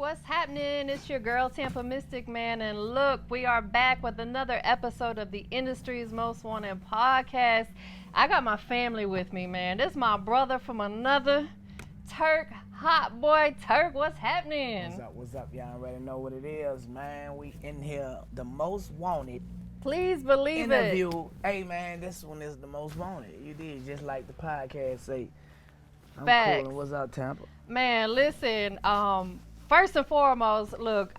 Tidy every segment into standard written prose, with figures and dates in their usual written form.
what's happening? It's your girl TampaMystic, man, and look, we are back with another episode of the Industry's Most Wanted podcast. I got my family with me, man. This is my brother from another, Turk, HotBoy Turk. What's happening? What's up? Y'all already know what it is, man. We in here, the most wanted Please believe interview. it. Hey, man, this one is the most wanted. You did just like the podcast say. I'm Facts. cool. And what's up, Tampa? Man, listen, first and foremost, look,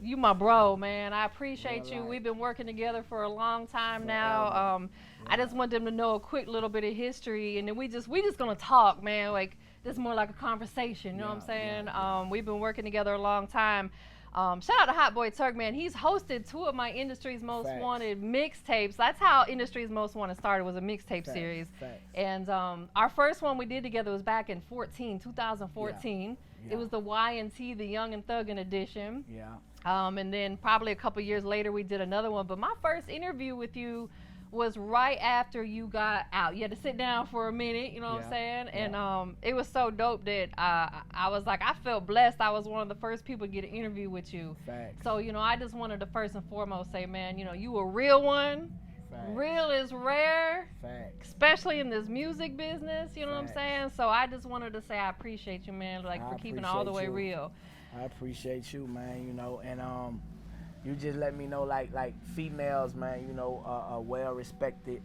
you my bro, man. I appreciate you. Right. We've been working together for a long time now. I just want them to know a quick little bit of history, and then we just gonna talk, man. Like, this is more like a conversation, you know what I'm saying? We've been working together a long time. Shout out to HotBoy Turk, man. He's hosted two of my Industry's Most Wanted mixtapes. That's how Industry's Most Wanted started, was a mixtape series. And our first one we did together was back in 2014. It was the Y&T, the Young and Thuggin' edition. And then probably a couple years later we did another one. But my first interview with you was right after you got out. You had to sit down for a minute, you know what I'm saying? And it was so dope that I was like, I felt blessed. I was one of the first people to get an interview with you. So, you know, I just wanted to first and foremost say, man, you know, you a real one. Real is rare, especially in this music business, you know what I'm saying? So I just wanted to say I appreciate you, man, like for keeping it all the way real. I appreciate you, man, you know, and you just let me know, like females, man, you know, are well respected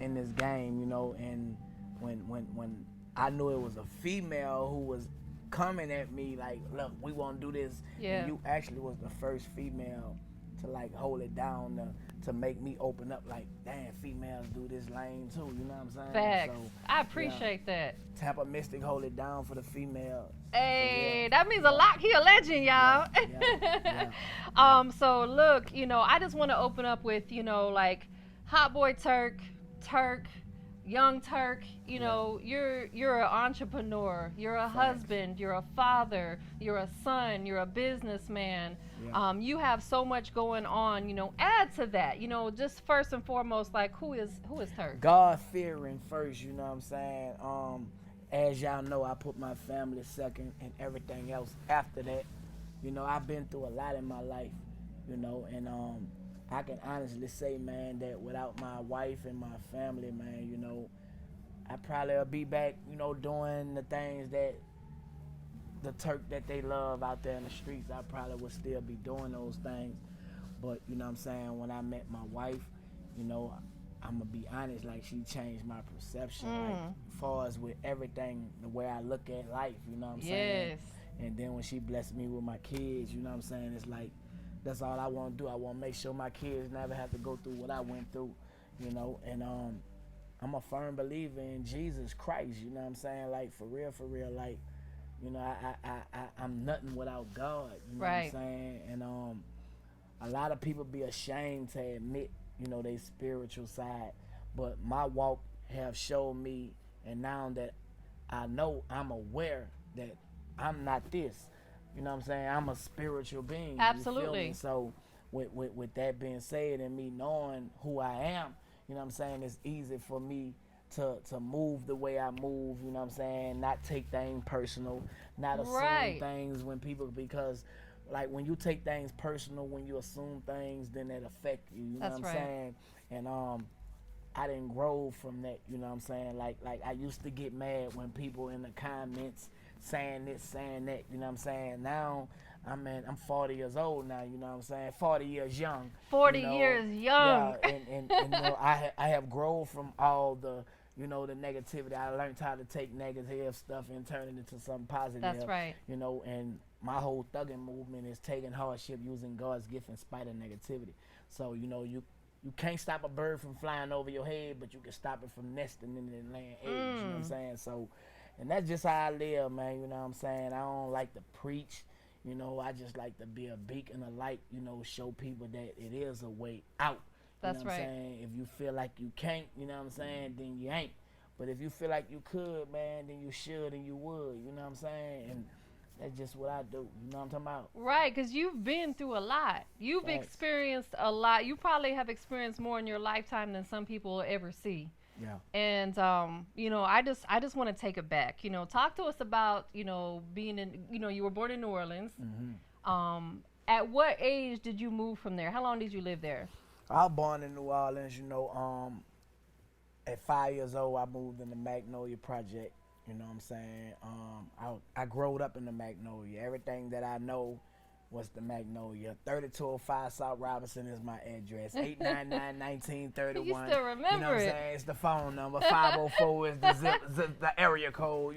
in this game, you know. And when I knew it was a female who was coming at me, like, look, we want to do this, and you actually was the first female to like hold it down to make me open up. Like, damn, females do this lane too. You know what I'm saying? Facts. So, I appreciate that. TampaMystic hold it down for the females. Hey, that means a lot. He a legend, y'all. So look, you know, I just want to open up with, you know, like HotBoy Turk, Young Turk, you know, you're an entrepreneur, you're a husband, you're a father, you're a son, you're a businessman. You have so much going on, you know. Add to that, you know, just first and foremost, like, who is Turk? God fearing first, you know what I'm saying? As y'all know, I put my family second and everything else after that. You know, I've been through a lot in my life, you know, and I can honestly say, man, that without my wife and my family, man, you know, I probably will be back, you know, doing the things that the Turk that they love out there in the streets. I probably would still be doing those things. But, you know what I'm saying, when I met my wife, you know, I'm going to be honest, like, she changed my perception, like, as far as with everything, the way I look at life, you know what I'm saying? And then when she blessed me with my kids, you know what I'm saying, it's like, that's all I want to do. I want to make sure my kids never have to go through what I went through, you know. And I'm a firm believer in Jesus Christ, you know what I'm saying? Like, for real, like, you know, I'm nothing without God, you know what I'm saying? And a lot of people be ashamed to admit, you know, their spiritual side. But my walk have showed me, and now that I know, I'm aware that I'm not this. You know what I'm saying? I'm a spiritual being. Absolutely. You feel me? So with that being said and me knowing who I am, you know what I'm saying, it's easy for me to move the way I move, you know what I'm saying? Not take things personal, not assume things when people, because like when you take things personal, when you assume things, then that affect you, you know what I'm saying? And I didn't grow from that, you know what I'm saying? Like I used to get mad when people in the comments saying this, saying that, you know what I'm saying? Now, I'm 40 years old now, you know what I'm saying? 40 years young. 40 years young. Yeah, and you know, I have grown from all the, you know, the negativity. I learned how to take negative stuff and turn it into something positive. That's right. You know, and my whole thugging movement is taking hardship, using God's gift in spite of negativity. So, you know, you can't stop a bird from flying over your head, but you can stop it from nesting in the land eggs, you know what I'm saying? So, and that's just how I live, man, you know what I'm saying? I don't like to preach, you know, I just like to be a beacon of light, you know, show people that it is a way out. That's you know what I'm saying? If you feel like you can't, you know what I'm saying, then you ain't. But if you feel like you could, man, then you should and you would, you know what I'm saying? And that's just what I do, you know what I'm talking about? Right, because you've been through a lot. You've experienced a lot. You probably have experienced more in your lifetime than some people will ever see. Yeah. And I just want to take it back. Talk to us about being in. You were born in New Orleans. At what age did you move from there? How long did you live there? I was born in New Orleans. At 5 years old, I moved in the Magnolia Project. You know what I'm saying? I growed up in the Magnolia. Everything that I know was the Magnolia. 3205 South Robinson is my address. 899-1931. You still remember You know what I'm it? saying? It's the phone number. 504 is the area code.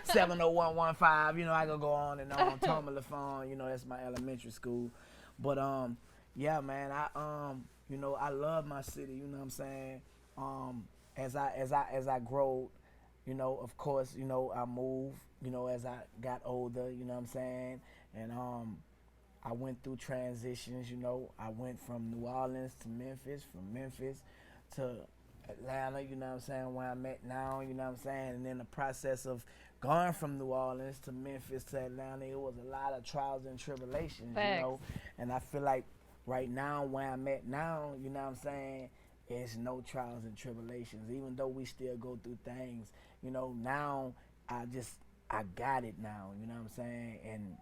70115. I could go on and on. Toma the phone. That's my elementary school. But yeah, man. I love my city. You know what I'm saying? As I grow, of course, I moved, as I got older, you know what I'm saying? And I went through transitions, I went from New Orleans to Memphis, from Memphis to Atlanta, you know what I'm saying, where I'm at now, you know what I'm saying? And in the process of going from New Orleans to Memphis to Atlanta, it was a lot of trials and tribulations, Facts. And I feel like right now, where I'm at now, you know what I'm saying, it's no trials and tribulations, even though we still go through things. Now I got it now, you know what I'm saying? And,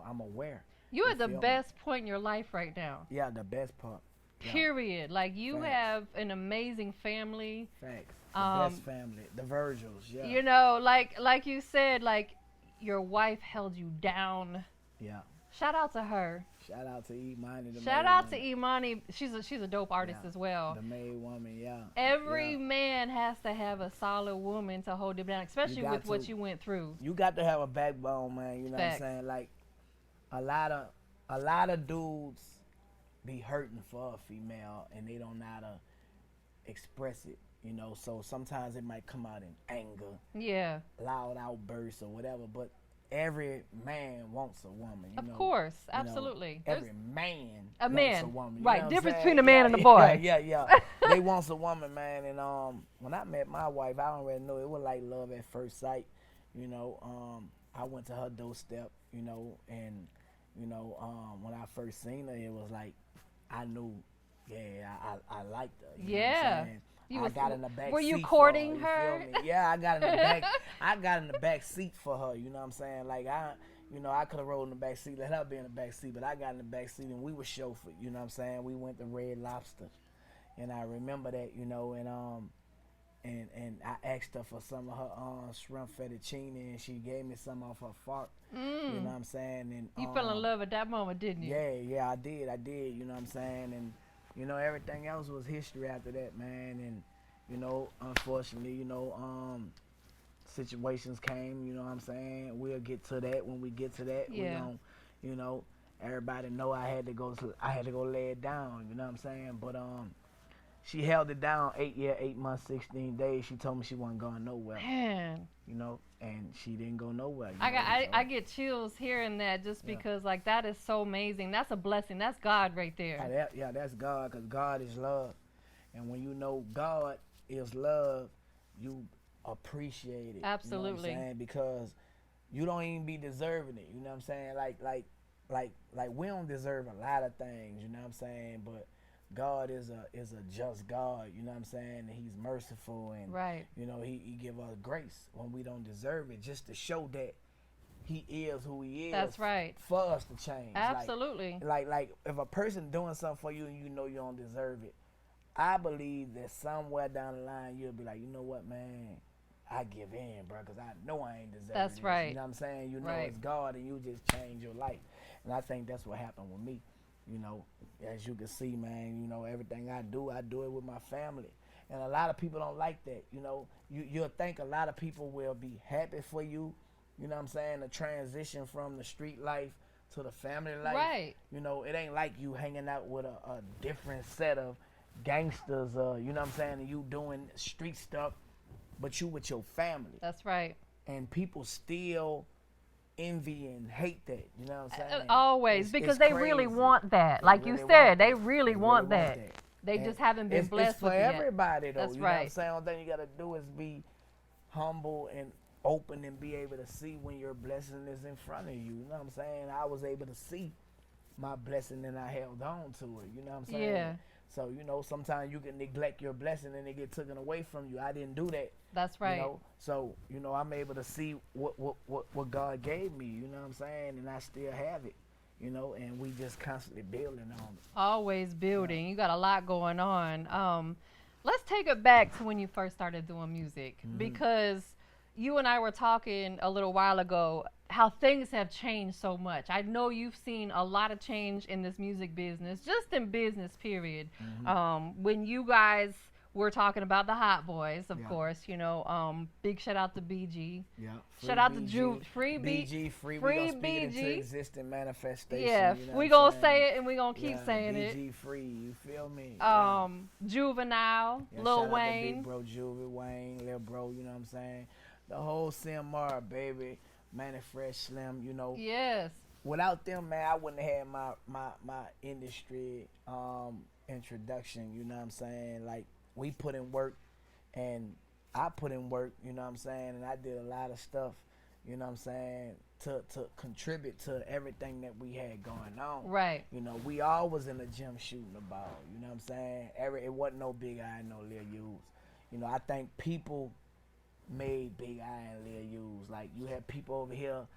I'm aware. You're at the feel me? best point in your life right now. Yeah, the best part. Yeah. Period. Like you Facts. have an amazing family. Facts. The best family. The Virgils, yeah. Like you said, like your wife held you down. Yeah. Shout out to her. Shout out to Imani. Shout out to Imani. She's a dope artist as well. The maid woman, yeah. Every man has to have a solid woman to hold him down, especially with what you went through. You got to have a backbone, man. You know Facts. what I'm saying? Like a lot of dudes be hurting for a female and they don't know how to express it. So sometimes it might come out in anger, Yeah. loud outbursts or whatever. But every man wants a woman. Of course, absolutely. Every man a wants man, a woman. right? Difference between a man and a boy. Yeah. They wants a woman, man. And when I met my wife, I already know it was like love at first sight. I went to her doorstep, and when I first seen her, it was like I knew, I liked her. You know what I'm saying? I got in the back. Were you seat courting for her? her? You feel me? Yeah, I got in the back. I got in the back seat for her. You know what I'm saying? Like I could have rolled in the back seat, let her be in the back seat, but I got in the back seat and we were chauffeured. You know what I'm saying? We went to Red Lobster, and I remember that. And I asked her for some of her shrimp fettuccine, and she gave me some off her fork. You know what I'm saying? And You fell in love at that moment, didn't you? Yeah, I did. You know what I'm saying? And everything else was history after that, man. And unfortunately, situations came. You know what I'm saying? We'll get to that when we get to that. Yeah. Everybody know I had to go lay it down. You know what I'm saying? But she held it down 8 months, 16 days. She told me she wasn't going nowhere. Man. And she didn't go nowhere. I get chills hearing that just because like that is so amazing. That's a blessing. That's God right there. That's God, because God is love. And when you know God is love, you appreciate it. Absolutely. You know what I'm saying? Because you don't even be deserving it. You know what I'm saying? Like we don't deserve a lot of things, you know what I'm saying? But God is a just God, you know what I'm saying? And he's merciful, and right. He give us grace when we don't deserve it, just to show that he is who he is. That's right. For us to change. Absolutely. Like if a person doing something for you and you know you don't deserve it, I believe that somewhere down the line you'll be like, you know what, man, I give in, bro, because I know I ain't deserving That's this. right. You know what I'm saying? Right. It's God, and you just change your life. And I think that's what happened with me. As you can see, man, everything I do it with my family. And a lot of people don't like that. You'll think a lot of people will be happy for you, you know what I'm saying, the transition from the street life to the family life. Right. It ain't like you hanging out with a different set of gangsters, you know what I'm saying, and you doing street stuff, but you with your family. That's right. And people still envy and hate that, you know what I'm saying? Always, because they really crazy. want that. Like you said, they really want that. They just haven't been blessed with it yet. It's for everybody, though. That's you know right. what I'm saying? All thing you got to do is be humble and open and be able to see when your blessing is in front of you. You know what I'm saying? I was able to see my blessing and I held on to it. You know what I'm saying? Yeah. So, you know, sometimes you can neglect your blessing and it get taken away from you. I didn't do that. That's You right. know, so you know I'm able to see what God gave me. You know what I'm saying, and I still have it. You know, and we just constantly building on it. Always building. You got a lot going on. Let's take it back to when you first started doing music, because you and I were talking a little while ago how things have changed so much. I know you've seen a lot of change in this music business, just in business period. When you guys were talking about the Hot Boys, of course, you know, big shout out to BG. Yeah. Shout out to Juve. Free BG. Free. Free We gonna speak it into BG. existing manifestation. Yeah, You know we what I'm gonna saying? say it and we gonna keep saying it. BG free. You feel me? Juvenile, Yeah, Lil shout out to Wayne. Big Bro Juvie, Wayne, Lil Bro. You know what I'm saying? The whole CMR baby, Manny Fresh Slim. You know. Yes. Without them, man, I wouldn't have had my industry introduction. You know what I'm saying? Like we put in work. And I put in work, you know what I'm saying, and I did a lot of stuff, you know what I'm saying, to contribute to everything that we had going on. Right. You know, we all was in the gym shooting the ball, you know what I'm saying? It wasn't no Big I and no Lil U's. You know, I think people made Big I and Lil U's. Like, you have people over here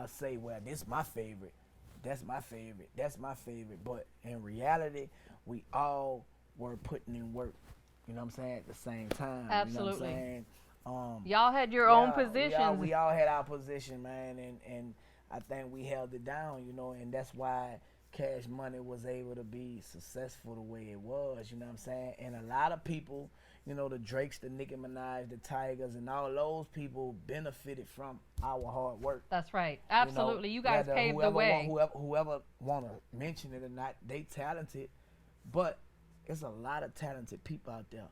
say, well, this my favorite. That's my favorite. That's my favorite. But in reality, we all were putting in work. You know what I'm saying? At the same time. Absolutely. You know what I'm saying? Y'all had your own positions. We all had our position, man, and I think we held it down, you know, and that's why Cash Money was able to be successful the way it was, you know what I'm saying? And a lot of people, you know, the Drakes, the Nicki Minaj, the Tigers, and all those people benefited from our hard work. That's right. Absolutely. You guys paved the way. Whoever want to mention it or not, they talented, but there's a lot of talented people out there.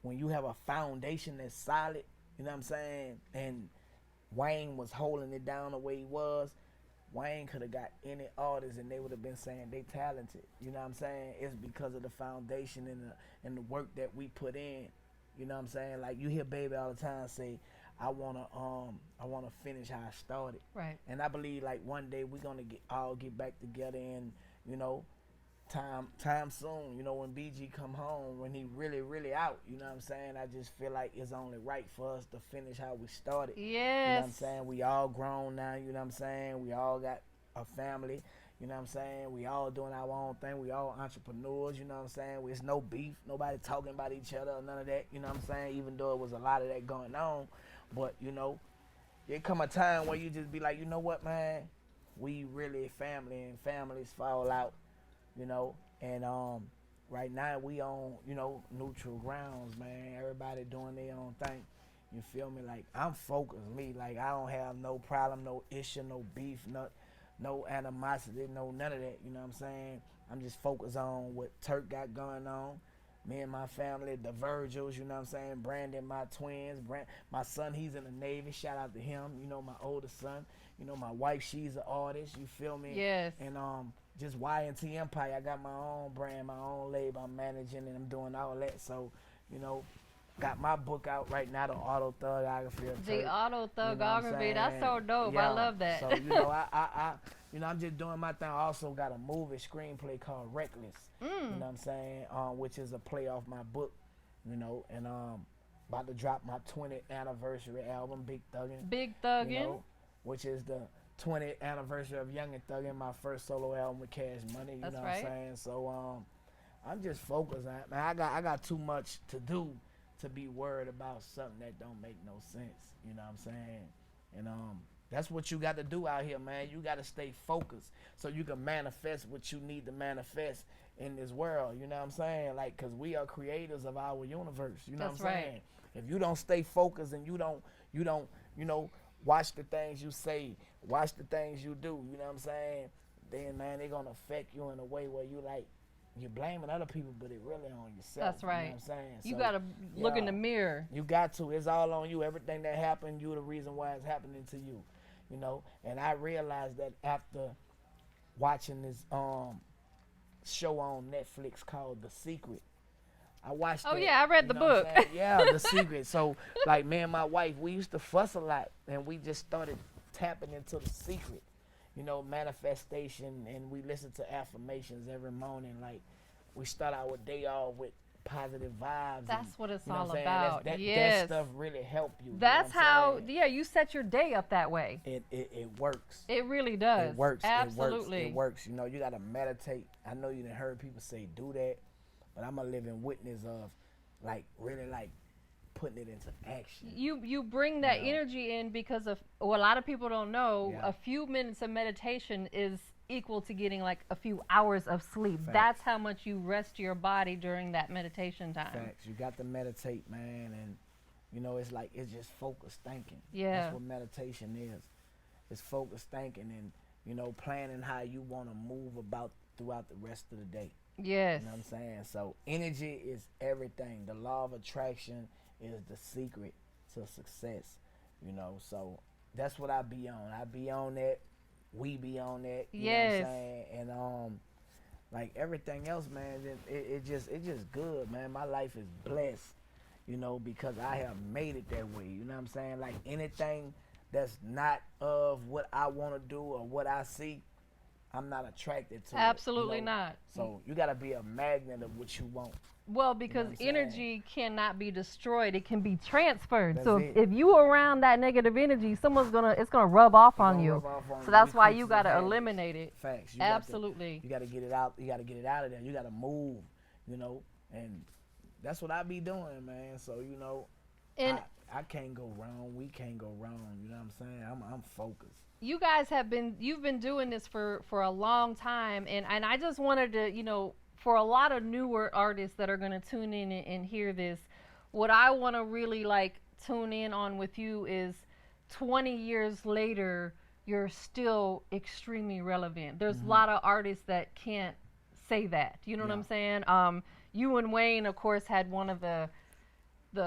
When you have a foundation that's solid, you know what I'm saying, and Wayne was holding it down the way he was, Wayne could have got any artist and they would have been saying they talented. You know what I'm saying? It's because of the foundation and the work that we put in. You know what I'm saying? Like you hear Baby all the time say, I wanna finish how I started. Right. And I believe like one day we're gonna all get back together and, you know, time soon, you know, when BG come home, when he really out, you know what I'm saying? I just feel like it's only right for us to finish how we started. Yes. You know what I'm saying? We all grown now, you know what I'm saying? We all got a family, you know what I'm saying? We all doing our own thing. We all entrepreneurs, you know what I'm saying? There's no beef, nobody talking about each other or none of that, you know what I'm saying? Even though it was a lot of that going on. But, you know, there come a time where you just be like, you know what, man? We really family and families fall out. You know, and right now we on, you know, neutral grounds, man. Everybody doing their own thing. You feel me? Like I'm focused, me. Like I don't have no problem, no issue, no beef, no animosity, no none of that. You know what I'm saying? I'm just focused on what Turk got going on. Me and my family, the Virgils, you know what I'm saying? Brandon, my twins, my son, he's in the Navy. Shout out to him. You know, my oldest son. You know, my wife, she's an artist. You feel me? Yes. And just Y&T Empire. I got my own brand, my own label. I'm managing and I'm doing all that. So, you know, got my book out right now, the Autothugography of Turk. The Autothugography, that's so dope. Yeah. I love that. So, you know, I'm just doing my thing. I also got a movie screenplay called Reckless. You know what I'm saying? Which is a play off my book, you know, and about to drop my 20th anniversary album, Big Thuggin'. Big Thuggin'. You know, which is the 20th anniversary of Young and Thuggin', my first solo album with Cash Money. You That's know right. what I'm saying? So I'm just focused on it. Man, I got too much to do to be worried about something that don't make no sense. You know what I'm saying? And that's what you got to do out here, man. You got to stay focused so you can manifest what you need to manifest in this world. You know what I'm saying? Like, because we are creators of our universe. You know That's what I'm right. saying? If you don't stay focused and you don't, you know, watch the things you say, watch the things you do, you know what I'm saying? Then, man, they're going to affect you in a way where you like, you're blaming other people, but it really on yourself. That's right. You know what I'm saying? You So, got to look in the mirror. You got to. It's all on you. Everything that happened, you're the reason why it's happening to you. You know? And I realized that after watching this show on Netflix called The Secret. I watched it. Oh, yeah, I read the know what book. I'm saying? Yeah, The Secret. So, like, me and my wife, we used to fuss a lot, and we just started tapping into The Secret. You know, manifestation, and we listen to affirmations every morning. Like, we start our day off with positive vibes. That's and, what it's you know all what I'm saying? about. That Yes. stuff really help you. That's you know how, what I'm saying? yeah, you set your day up that way. It works. It really does. It works. Absolutely. It works. You know, you gotta meditate. I know you done heard people say do that, but I'm a living witness of, like, really like putting it into action. You bring that energy in because of, well, a lot of people don't know, Yeah. a few minutes of meditation is equal to getting like a few hours of sleep. Facts. That's how much you rest your body during that meditation time. Facts. You got to meditate, man, and you know it's like it's just focused thinking. Yeah. That's what meditation is. It's focused thinking and you know planning how you want to move about throughout the rest of the day. Yes. You know what I'm saying? So energy is everything. The law of attraction is the secret to success. You know, so that's what I be on. I be on that. We be on that. You Yes. know what I'm saying? And like everything else, man, it just good, man. My life is blessed, you know, because I have made it that way. You know what I'm saying? Like anything that's not of what I want to do or what I see, I'm not attracted to. Absolutely it, you know? not. So you gotta be a magnet of what you want. Well, because what I'm saying? energy cannot be destroyed; it can be transferred. That's So it. if you around that negative energy, it's gonna rub off on gonna you. rub off on So you. that's You why fix you it gotta habits. eliminate it. Facts. Absolutely. You gotta get it out. You gotta get it out of there. You gotta move. You know, and that's what I be doing, man. So you know, And I can't go wrong. We can't go wrong. You know what I'm saying? I'm focused. you guys you've been doing this for a long time, and I just wanted to, you know, for a lot of newer artists that are going to tune in and hear this, what I want to really like tune in on with you is 20 years later you're still extremely relevant. There's a lot of artists that can't say that, you know what I'm saying? You and Wayne of course had one of the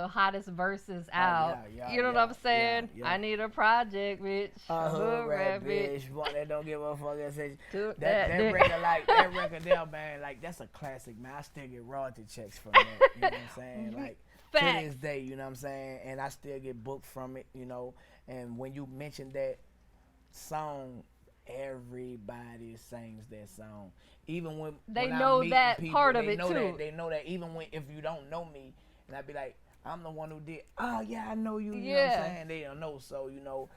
hottest verses out. You know what I'm saying? I need a project, bitch. A hood rat bitch. One that don't give a fuck. That record, like, that record there, man, like, that's a classic, man. I still get royalty checks from that. You know what I'm saying? Like, to this day, you know what I'm saying? And I still get booked from it, you know. And when you mention that song, everybody sings that song. Even when they when know I'm that people, part of they it know too. That, they know that even when if you don't know me, and I be like, I'm the one who did. Oh yeah, I know you. You know what I'm saying? They don't know. So you know,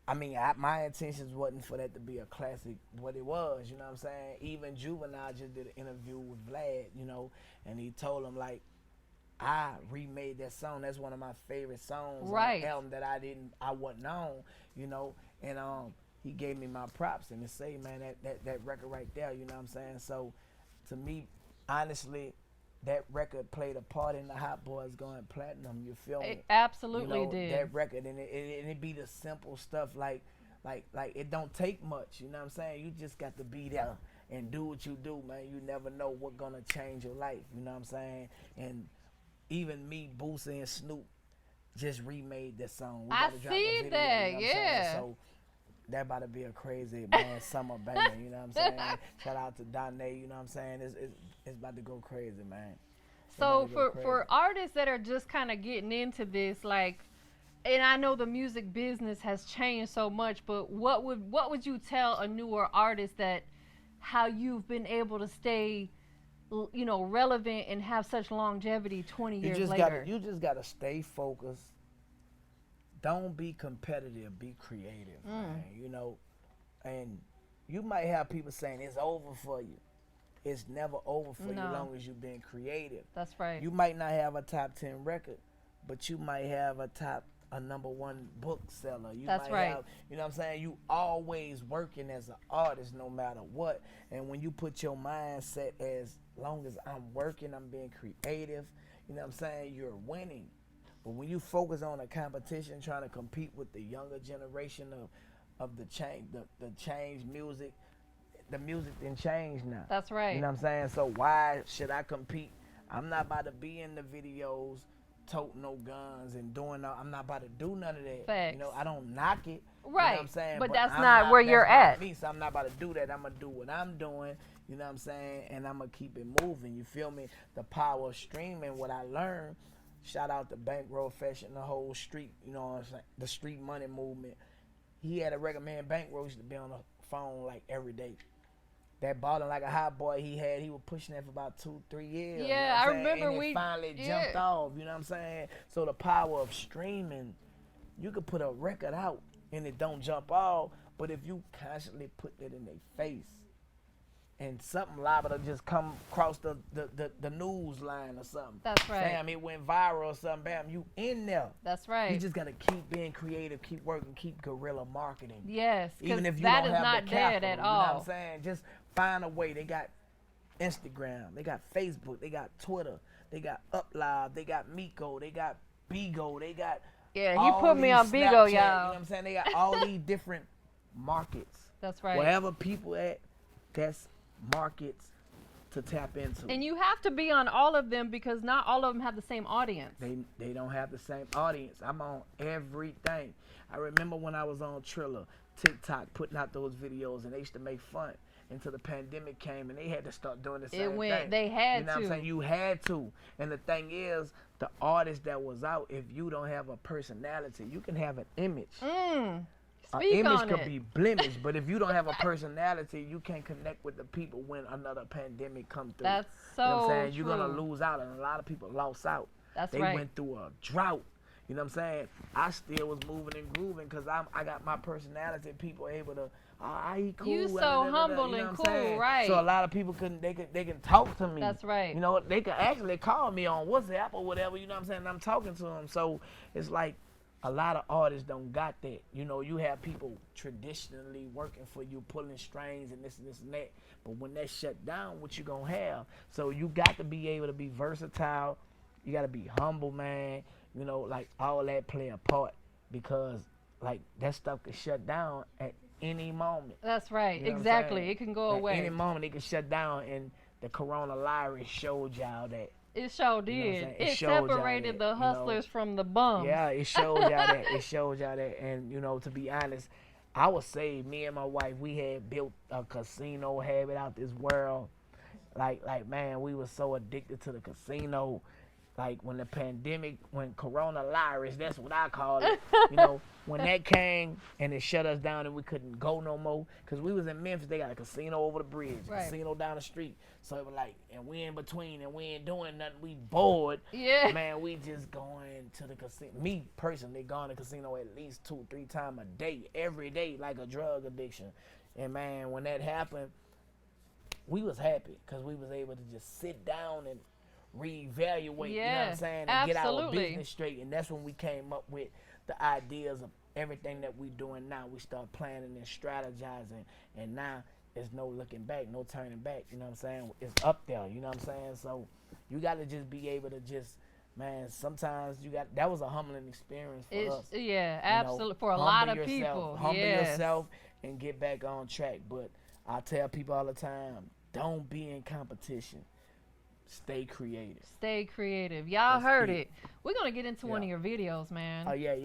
I mean, my intentions wasn't for that to be a classic. What it was, you know what I'm saying? Even Juvenile just did an interview with Vlad, you know, and he told him like, I remade that song. That's one of my favorite songs on the album that I wasn't on, you know, and he gave me my props and to say, man, that record right there, you know what I'm saying? So to me, honestly, that record played a part in the Hot Boys going platinum. You feel me? It absolutely you know, did. That record, and it be the simple stuff like it don't take much. You know what I'm saying? You just got to be there and do what you do, man. You never know what's gonna change your life. You know what I'm saying? And even me, Boosie and Snoop just remade that song. We I about to drop a see video, that, you know what I'm saying? So that about to be a crazy man summer band, you know what I'm saying? Shout out to Donnie, you know what I'm saying? It's about to go crazy, man. So for artists that are just kind of getting into this, like, and I know the music business has changed so much, but what would you tell a newer artist that how you've been able to stay, you know, relevant and have such longevity 20 years later? You just gotta stay focused. Don't be competitive, be creative, man. You know, and you might have people saying it's over for you. It's never over for you as long as you've been creative. That's right. You might not have a top 10 record, but you might have a number one book seller. That's right. Have, you know what I'm saying? You always working as an artist no matter what. And when you put your mindset as long as I'm working, I'm being creative, you know what I'm saying? You're winning. But when you focus on a competition, trying to compete with the younger generation of the change music, the music didn't change now. That's right. You know what I'm saying? So why should I compete? I'm not about to be in the videos, toting no guns and doing I'm not about to do none of that. Facts. You know, I don't knock it. Right. You know what I'm saying? But that's not where you're at. Me, so I'm not about to do that. I'm going to do what I'm doing. You know what I'm saying? And I'm going to keep it moving. You feel me? The power of streaming, what I learned. Shout out to Bankroll Fashion, the whole street, you know what I'm saying? The street money movement. He had a record, man. Bankroll used to be on the phone like every day. that balling like a hot boy he was pushing that for about 2-3 years. Yeah, you know what I I'm saying? remember and it finally jumped off, you know what I'm saying? So the power of streaming, you could put a record out and it don't jump off, but if you constantly put that in their face and something liable to just come across the news line or something. That's right. Bam, it went viral or something, bam, you in there. That's right. You just gotta keep being creative, keep working, keep guerrilla marketing. Yes, even if you that don't is have not the dead capital, at you know all. what I'm saying? Just find a way. They got Instagram, they got Facebook, they got Twitter, they got UpLive, they got Miko, they got Bigo, they got he put me on Bigo, y'all. You know what I'm saying? They got all these different markets. That's right. Wherever people at, that's markets to tap into. And you have to be on all of them because not all of them have the same audience. They don't have the same audience. I'm on everything. I remember when I was on Triller, TikTok, putting out those videos, and they used to make fun until the pandemic came, and they had to start doing the same thing. They had you know to. What I'm saying? You had to. And the thing is, the artist that was out, if you don't have a personality, you can have an image. An image could be blemished, but if you don't have a personality, you can't connect with the people when another pandemic come through. That's so you know what I'm saying? true. You're going to lose out, and a lot of people lost out. That's they right. went through a drought. You know what I'm saying? I still was moving and grooving because I got my personality. People able to, he cool. You so humble you know and what I'm cool, saying? right? So a lot of people they can talk to me. That's right. You know, they can actually call me on WhatsApp or whatever. You know what I'm saying? And I'm talking to them. So it's like a lot of artists don't got that. You know, you have people traditionally working for you, pulling strings and this and that. But when that shut down, what you gonna have? So you got to be able to be versatile. You got to be humble, man. You know, like all that play a part because like that stuff could shut down at any moment. That's right. You know exactly. It can go away. At any moment it can shut down, and the coronavirus showed y'all that. It sure did. You know it separated the hustlers from the bums. Yeah, it showed y'all that. It showed y'all that. And, you know, to be honest, I would say me and my wife, we had built a casino habit out this world. Like, man, we were so addicted to the casino. Like, when the pandemic, when coronavirus, that's what I call it, you know, when that came and it shut us down and we couldn't go no more, because we was in Memphis, they got a casino over the bridge, a casino down the street. So it was like, and we in between and we ain't doing nothing, we bored. Yeah. Man, we just going to the casino. Me, personally, going to the casino at least 2-3 times a day, every day, like a drug addiction. And, man, when that happened, we was happy because we was able to just sit down and reevaluate, you know what I'm saying, and get our business straight. And that's when we came up with the ideas of everything that we doing now. We start planning and strategizing, and now there's no looking back, no turning back, you know what I'm saying? It's up there, you know what I'm saying? So you got to just be able to just, man, sometimes that was a humbling experience for us. Yeah, absolutely, for a lot of people. Humble yourself and get back on track. But I tell people all the time, don't be in competition. Stay creative. Stay creative. Y'all heard it. We're going to get into one of your videos, man. Oh, yeah,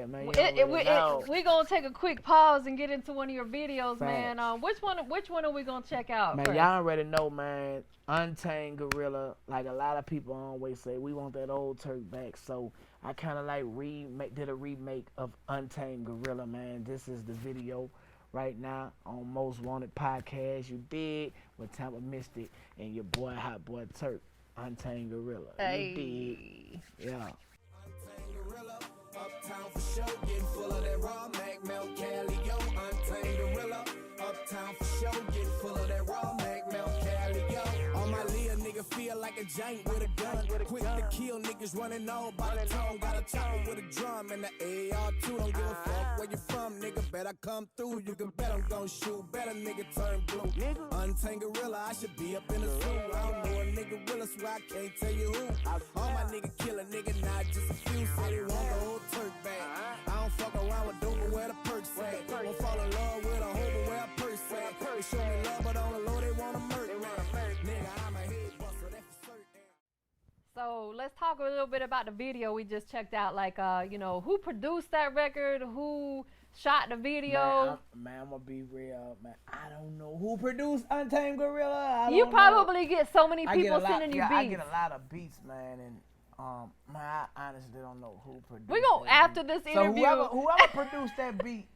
man. We're going to take a quick pause and get into one of your videos, man. Which one are we going to check out man, first? Y'all already know, man. Untamed Gorilla. Like a lot of people always say, we want that old Turk back. So I kind of like did a remake of Untamed Gorilla, man. This is the video right now on Most Wanted Podcast. You dig? With TampaMystic and your boy HotBoy Turk, Untamed Gorilla. Hey. You dig? Yeah. Untamed Gorilla, uptown for show, getting full of that raw Mac Mel Cali, yo. Untamed Gorilla, uptown for show, getting full of that raw Mac Mel Cali, yo. On my Leah, nigga feel like a giant with a gun. Quick to kill niggas running all by the tongue. Got a chopper with a drum and the AR-2. Don't give a fuck where you from, nigga. Bet I come through. You can bet I'm gon' shoot. Bet a nigga turn blue. Untamed Gorilla, I should be up in the zoo. I don't know a nigga will, so I can't tell you who. All my nigga kill a nigga, not just a few. Say they want the whole Turk back. I don't fuck around with dope, but where the perks at. Won't fall in love with a hoe, but where a purse at. They show me love, but on the low, they want to murk, man. Nigga, I'm a head buster, that's for certain. So let's talk a little bit about the video we just checked out. Like, you know, who produced that record? Who shot the video? Man, I'm gonna be real, man. I don't know who produced Untamed Gorilla. You probably get so many people sending you beats. I get a lot of beats, man, and man, I honestly don't know who produced. We gonna after this interview. So whoever produced that beat,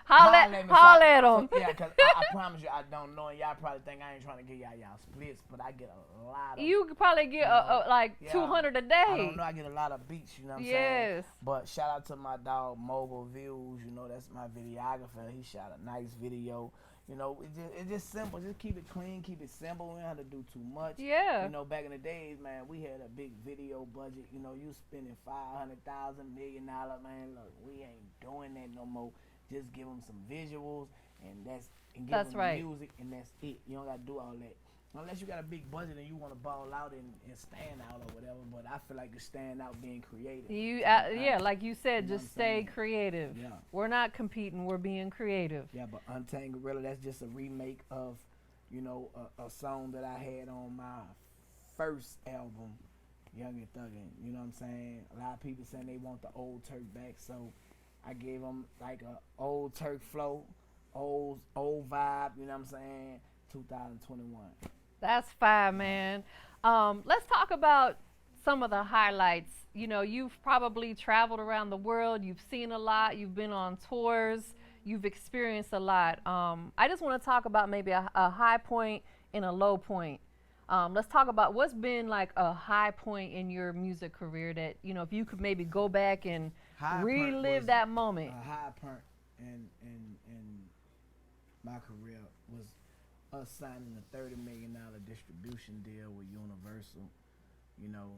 Holla at them. Yeah, because I promise you, I don't know, and y'all probably think I ain't trying to get y'all splits, but I get a lot of. You could probably get like 200 a day. I don't know, I get a lot of beats, you know what I'm saying? Yes. But shout out to my dog, Mobile Views, you know, that's my videographer. He shot a nice video. You know, it's just simple. Just keep it clean, keep it simple. We don't have to do too much. Yeah. You know, back in the days, man, we had a big video budget. You know, you spending $500,000, $1 million, man. Look, we ain't doing that no more. Just give them some visuals and give them right. music, and that's it. You don't got to do all that. Unless you got a big budget and you want to ball out and stand out or whatever, but I feel like you stand out being creative. Yeah, like you said, just stay creative. Yeah. We're not competing, we're being creative. Yeah, but Untamed Gorilla, that's just a remake of, you know, a song that I had on my first album, Young and Thuggin'. You know what I'm saying? A lot of people saying they want the old Turk back, so I gave them like a old Turk flow, old vibe, you know what I'm saying? 2021. That's fine, man. Let's talk about some of the highlights. You know, you've probably traveled around the world. You've seen a lot. You've been on tours. You've experienced a lot. I just want to talk about maybe a high point and a low point. Let's talk about what's been like a high point in your music career that, you know, if you could maybe go back and relive that moment. A high point in my career was us signing a $30 million distribution deal with Universal. You know,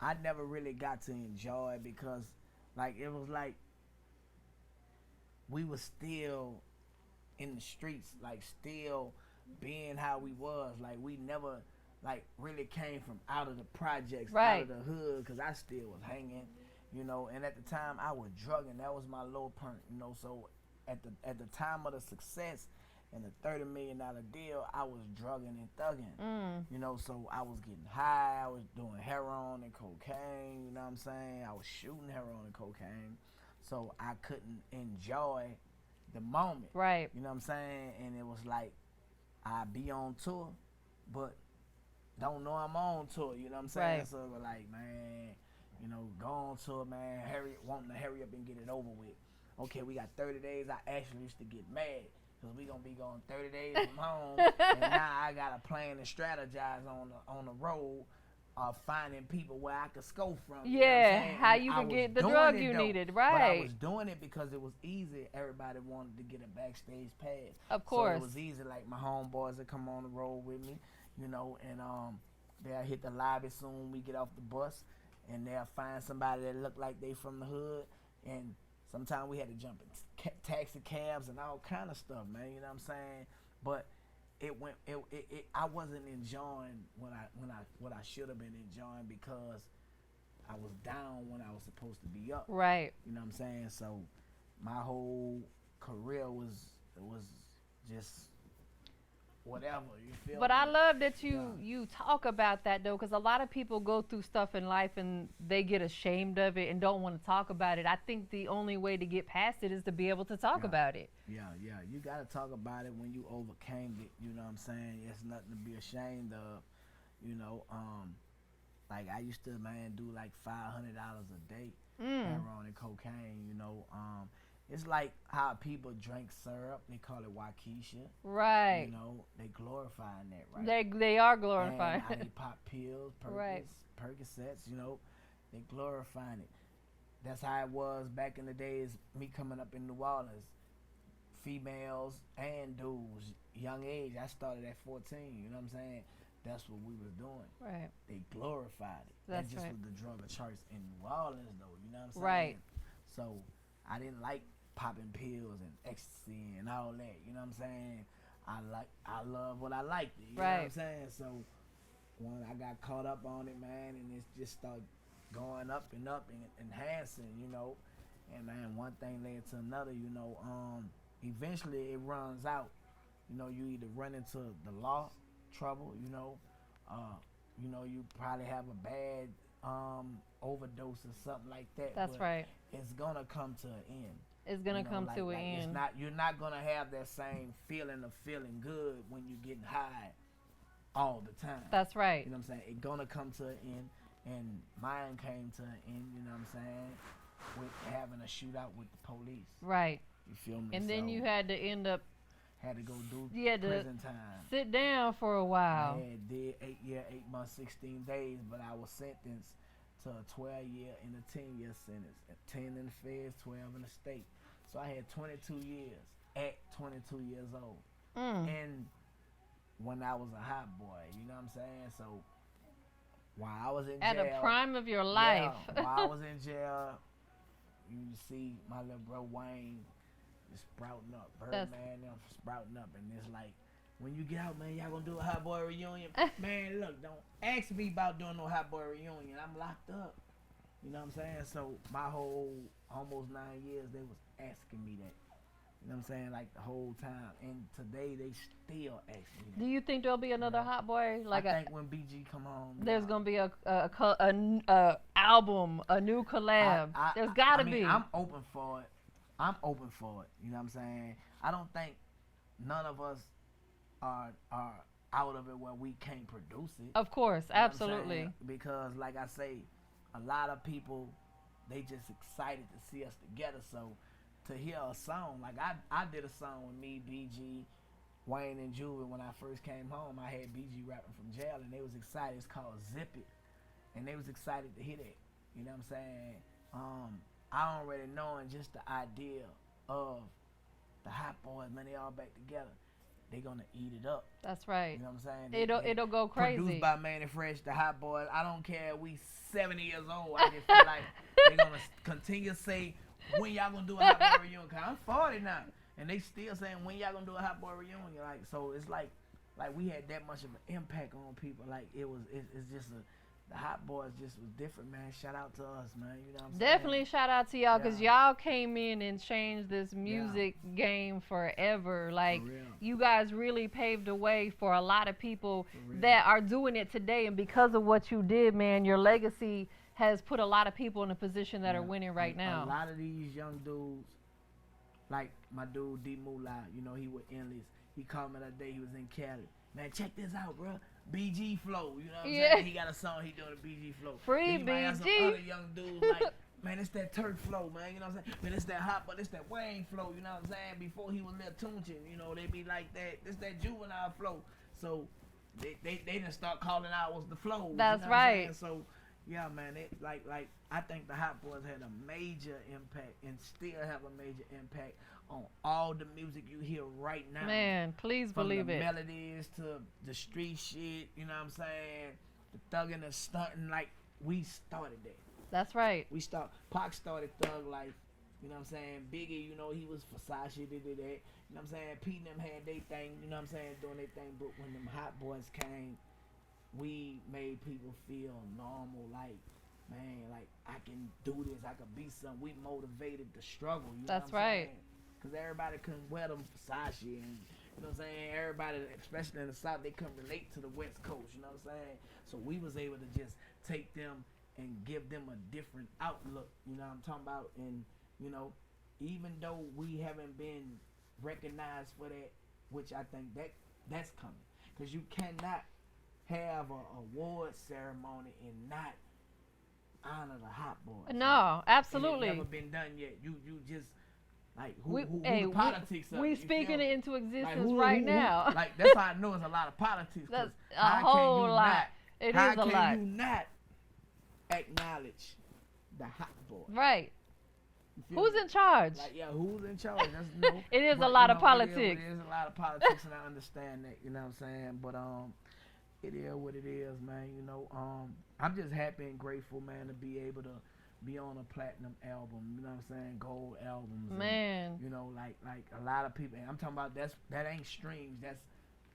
I never really got to enjoy it because, like, it was like we were still in the streets, like still being how we was. Like, we never, like, really came from out of the projects, out of the hood, because I still was hanging, you know. And at the time, I was drugging. That was my low point, you know. So at the time of the success and the $30 million deal, I was drugging and thugging, you know. So I was getting high. I was doing heroin and cocaine, you know what I'm saying? I was shooting heroin and cocaine. So I couldn't enjoy the moment, right? You know what I'm saying? And it was like, I be on tour, but don't know I'm on tour, you know what I'm saying? Right. So it was like, man, you know, go on tour, man, wanting to hurry up and get it over with. Okay, we got 30 days. I actually used to get mad because we gonna be going 30 days from home, and now I gotta plan and strategize on the road of finding people where I could scope from. Yeah, how you could get the drug you needed, right? But I was doing it because it was easy. Everybody wanted to get a backstage pass. Of course. So it was easy. Like my homeboys that come on the road with me, you know, and they'll hit the lobby soon. We get off the bus, and they'll find somebody that look like they from the hood, and sometimes we had to jump in taxi cabs and all kind of stuff, man. You know what I'm saying? But I wasn't enjoying what I should have been enjoying because I was down when I was supposed to be up. Right. You know what I'm saying? So my whole career was just whatever, you feel But me? I love that you talk about that, though, because a lot of people go through stuff in life and they get ashamed of it and don't want to talk about it. I think the only way to get past it is to be able to talk about it. Yeah. You got to talk about it when you overcame it, you know what I'm saying? It's nothing to be ashamed of, you know. Like I used to, man, do like $500 a day, heroin and cocaine, you know. It's like how people drink syrup. They call it Waukesha. Right. You know, they glorifying that, right? They are glorifying and they pop pills, Percocets, you know. They glorifying it. That's how it was back in the days, me coming up in New Orleans. Females and dudes, young age. I started at 14, you know what I'm saying? That's what we was doing. Right. They glorified it. That's that just right. was the drug of choice in New Orleans, though, you know what I'm saying? Right. So I didn't like popping pills and ecstasy and all that, you know what I'm saying? I love what I liked, you know what I'm saying? So when I got caught up on it, man, and it just started going up and enhancing, you know, and man, one thing led to another, you know. Eventually it runs out, you know. You either run into the law trouble, you know, you probably have a bad overdose or something like that. That's right. It's gonna come to an end. It's gonna come to an end. You're not gonna have that same feeling of feeling good when you're getting high all the time. That's right. You know what I'm saying? It's gonna come to an end, and mine came to an end. You know what I'm saying? with having a shootout with the police. Right. You feel me? And then So, you had to end up had to go do you had to prison time. sit down for a while. I did 8 year, 8 months, 16 days, but I was sentenced to a 12 year and a 10 year sentence. 10 in the feds, 12 in the state. So I had 22 years at 22 years old. And when I was a hot boy, you know what I'm saying? So while I was in jail. At the prime of your life. Yeah, while I was in jail, you see my little bro Wayne just sprouting up. Birdman, them sprouting up. And it's like, when you get out, man, y'all gonna do a hot boy reunion? Man, look, don't ask me about doing no hot boy reunion. I'm locked up. You know what I'm saying? So my whole almost 9 years, they was asking me that. You know what I'm saying? Like the whole time. And today they still ask me that. Do you think there'll be another Hot Boy? Like I think when BG come home, there's gonna be a album, a new collab. There's gotta be. I'm open for it. I'm open for it. You know what I'm saying? I don't think none of us are out of it where we can't produce it. Of course, you know absolutely. Because like I say, a lot of people, they just excited to see us together. So to hear a song, like I did a song with me, BG, Wayne, and Youre when I first came home. I had BG rapping from jail, and they was excited. It's called Zip It, and they was excited to hear that. You know what I'm saying? I already knowing just the idea of the Hot Boys, man, they all back together. They gonna eat it up. That's right. You know what I'm saying? It'll go crazy. Produced by Manny Fresh, the Hot Boys. I don't care. We 70 years old. I just feel like they gonna continue to say, when y'all gonna do a Hot Boy reunion? Cause I'm 40 now, and they still saying, when y'all gonna do a Hot Boy reunion? Like, so it's like we had that much of an impact on people. Like it's just the Hot Boys just was different, man. Shout out to us, man. You know what I'm saying? Definitely shout out to y'all, because y'all came in and changed this music game forever. Like, you guys really paved the way for a lot of people that are doing it today. And because of what you did, man, your legacy has put a lot of people in a position that are winning right now. A lot of these young dudes, like my dude D Moolah, you know, he was Endless. He called me that day, he was in Cali. Man, check this out, bro. BG Flow, you know what I'm saying? He got a song he doing a BG Flow. Free BG. BG. Some other young dudes like, man, it's that Turk flow, man. You know what I'm saying? Man, it's that Hot, but it's that Wayne flow. You know what I'm saying? Before he was Lil Tunechi, you know, they be like that. It's that juvenile flow. So they didn't start calling out was the flow. That's you know right. So yeah, man, it like I think the Hot Boys had a major impact and still have a major impact on all the music you hear right now. Man, please believe it. From the melodies to the street shit, you know what I'm saying? The thugging and stunting, like, we started that. That's right. Pac started Thug Life, you know what I'm saying? Biggie, you know, he was Versace, did that. You know what I'm saying? Pete and them had their thing, you know what I'm saying, doing their thing. But when them Hot Boys came, we made people feel normal, like, man, like, I can do this, I can be something. We motivated the struggle, you know what I'm right. saying? Because everybody couldn't wear them Versace and, you know what I'm saying, everybody, especially in the South, they couldn't relate to the West Coast, you know what I'm saying? So we was able to just take them and give them a different outlook, you know what I'm talking about? And, you know, even though we haven't been recognized for that, which I think that's coming. Because you cannot have a award ceremony and not honor the Hot Boys. No, absolutely. It's never been done yet. You just... Like, who the politics of we it, speaking it into existence like, right now. Like, that's how I know it's a lot of politics. That's a whole lot. It is a lot. How can you not acknowledge the Hot Boy? Right. Who's in charge? Like, yeah, who's in charge? That's, it is a lot of politics. It is a lot of politics, and I understand that, you know what I'm saying? But, it is what it is, man, you know. I'm just happy and grateful, man, to be able to be on a platinum album, you know what I'm saying, gold albums. Man. And, you know, like a lot of people, and I'm talking about that ain't streams, that's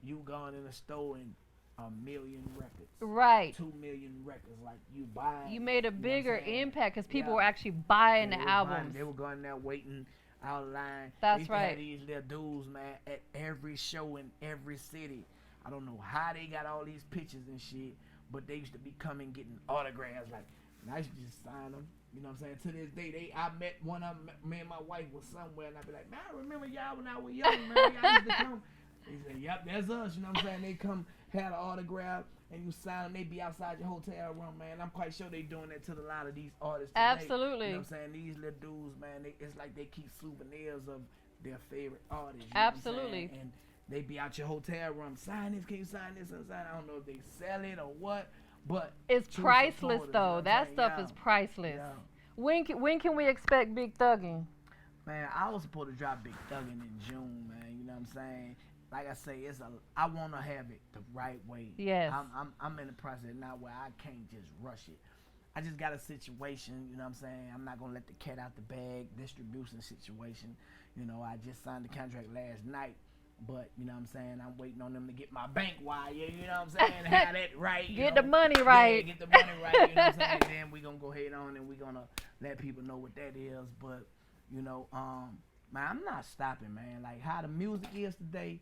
you going in a store and 1 million records. Right. 2 million records, like you buy. You made a bigger impact because people were actually buying the albums. They were going there waiting out of line. That's right. Had these little dudes, man, at every show in every city. I don't know how they got all these pictures and shit, but they used to be coming getting autographs, like, and I used to just sign them. You know what I'm saying? To this day, I met one of them, me and my wife was somewhere, and I'd be like, man, I remember y'all when I was young, man. Y'all used to come. They say, yep, that's us. You know what I'm saying? They come, had an autograph and you sign them, they be outside your hotel room, man. I'm quite sure they doing that to a lot of these artists today. Absolutely. You know what I'm saying? These little dudes, man, it's like they keep souvenirs of their favorite artists. You Absolutely. Know what I'm saying? And they be out your hotel room, sign this, can you sign this? And sign. I don't know if they sell it or what, but it's priceless though. You know that stuff is priceless. When can we expect Big Thuggin'? Man, I was supposed to drop Big Thuggin' in June, man. You know what I'm saying? Like I say, I want to have it the right way. Yes. I'm in the process now where I can't just rush it. I just got a situation, you know what I'm saying? I'm not going to let the cat out the bag, distribution situation. You know, I just signed the contract last night. But, you know what I'm saying, I'm waiting on them to get my bank wire, you know what I'm saying, have that right. Get the money right. Yeah, get the money right, you know what I'm saying. Then we're going to go ahead on and we're going to let people know what that is. But, you know, man, I'm not stopping, man. Like, how the music is today,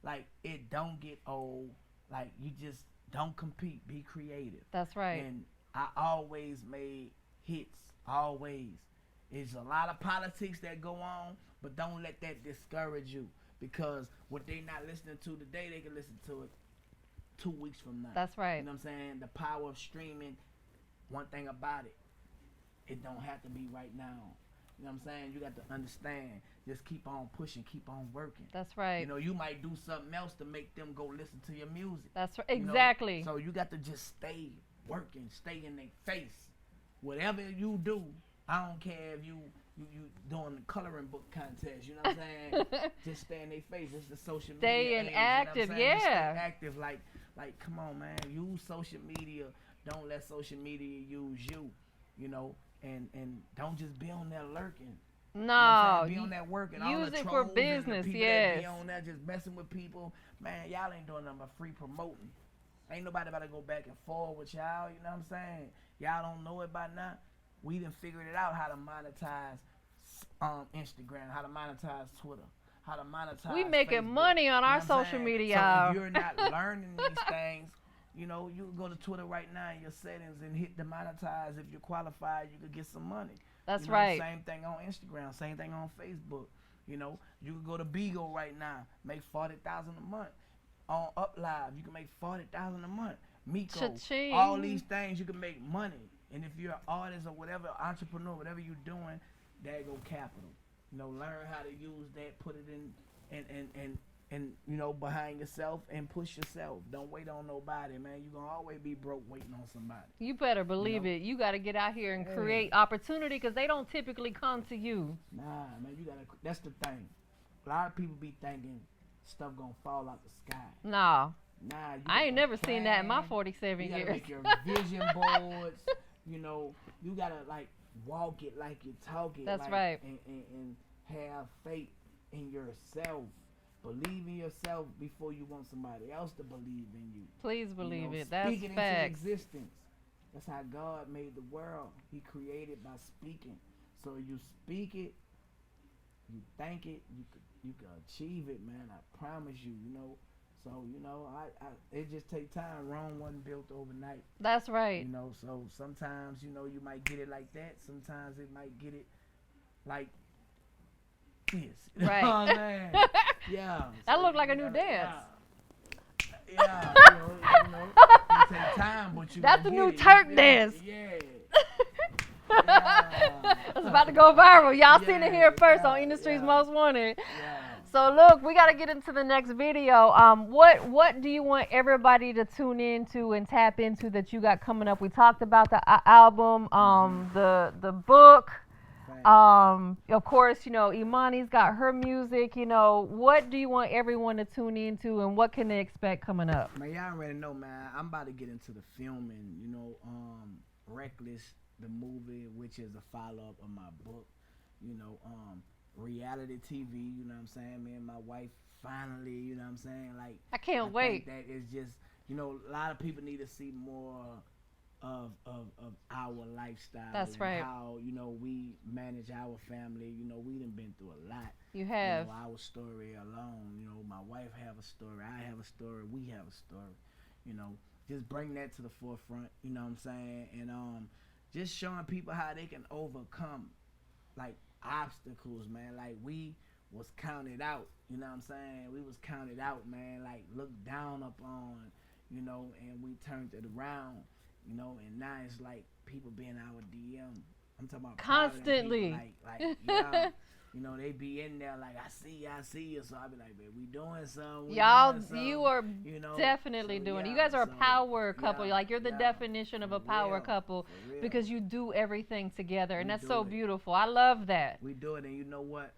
like, it don't get old. Like, you just don't compete. Be creative. That's right. And I always made hits, always. There's a lot of politics that go on, but don't let that discourage you. Because what they not listening to today, they can listen to it 2 weeks from now. That's right. You know what I'm saying? The power of streaming, one thing about it, it don't have to be right now. You know what I'm saying? You got to understand. Just keep on pushing, keep on working. That's right. You know, you might do something else to make them go listen to your music. That's right. Exactly. You know? So you got to just stay working, stay in their face. Whatever you do, I don't care if you doing the coloring book contest, you know what I'm saying? Just stay in their face. It's the social media. Stay active, yeah. Just stay active, like come on, man. Use social media. Don't let social media use you, you know, and don't just be on there lurking. No. You know be on that working. Use all the it for trolls business, and the people yes. that be on there just messing with people. Man, y'all ain't doing nothing but free promoting. Ain't nobody about to go back and forth with y'all, you know what I'm saying? Y'all don't know it by now. We done figured it out how to monetize Instagram, how to monetize Twitter, how to monetize We making Facebook. money on our You know what I'm social saying? media. So if you're not learning these things, you know, you can go to Twitter right now in your settings and hit the monetize. If you're qualified, you could get some money. That's you know, right. Same thing on Instagram, same thing on Facebook. You know, you can go to Beagle right now, make $40,000 a month. On UpLive, you can make $40,000 a month. Miko, Cha-ching. all these things you can make money. And if you're an artist or whatever, entrepreneur, whatever you're doing, there go capital. You know, learn how to use that, put it in you know, behind yourself and push yourself. Don't wait on nobody, man. You're gonna always be broke waiting on somebody. You better believe it. You got to get out here and create opportunity because they don't typically come to you. Nah, man, you gotta. That's the thing. A lot of people be thinking stuff gonna fall out the sky. Nah. Nah, I ain't never seen that in my plan. 47 You gotta years. make your vision boards. You know, you gotta like walk it like you talk it. That's like, right. And have faith in yourself. Believe in yourself before you want somebody else to believe in you. Please believe it. Speak That's it into facts. existence. That's how God made the world. He created by speaking. So you speak it, you think it, you can achieve it, man. I promise you. You know. So, you know, it just take time. Rome wasn't built overnight. That's right. You know, so sometimes, you know, you might get it like that. Sometimes it might get it like this. You Right. know what I'm saying? Yeah. That So looked like a you new gotta- dance. Yeah, you know, it take time, but you That's gonna the new get it, Turk you feel dance. me? Yeah. It's about to go viral. Y'all seen it here first on Yeah, Industry's yeah. Most Wanted. Yeah. So look, we got to get into the next video. What do you want everybody to tune into and tap into that you got coming up? We talked about the album, the book. Of course, you know, Imani's got her music. You know, what do you want everyone to tune into, and what can they expect coming up? Man, y'all already know, man. I'm about to get into the filming. You know, Reckless, the movie, which is a follow-up of my book. You know, reality TV. You know what I'm saying? Me and my wife finally. You know what I'm saying? Like, I can't wait. That is just, you know, a lot of people need to see more of our lifestyle. That's and right. How, you know, we manage our family. You know, we done been through a lot. You have. You know, our story alone. You know, my wife have a story. I have a story. We have a story. You know, just bring that to the forefront. You know what I'm saying? And just showing people how they can overcome like obstacles, man. Like we was counted out. You know what I'm saying? We was counted out, man. Like looked down upon. you know, and we turned it around, you know, and now it's like people being our DM. I'm talking about Constantly. People, yeah. You know, they be in there like, I see you. So I be like, man, we doing something. Y'all, doing something, you are you know? definitely So, doing it. yeah, You guys are a so, power couple. yeah, Like, you're the yeah, definition of for a power real, couple for real. because you do everything together. And We that's do so it. beautiful. I love that. We do it, and you know what?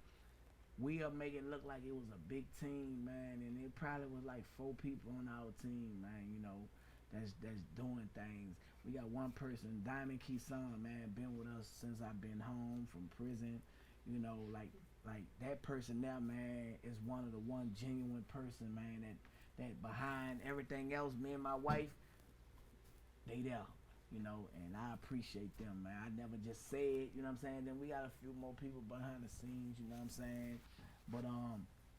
We are making it look like it was a big team, man, and it probably was like 4 people on our team, man. You know, that's doing things. We got one person, Diamond Keeson, man, been with us since I've been home from prison. You know, like that person now, man, is one of the one genuine person, man, that behind everything else, me and my wife, they there. You know, and I appreciate them, man. I never just say it, you know what I'm saying? Then we got a few more people behind the scenes, you know what I'm saying? But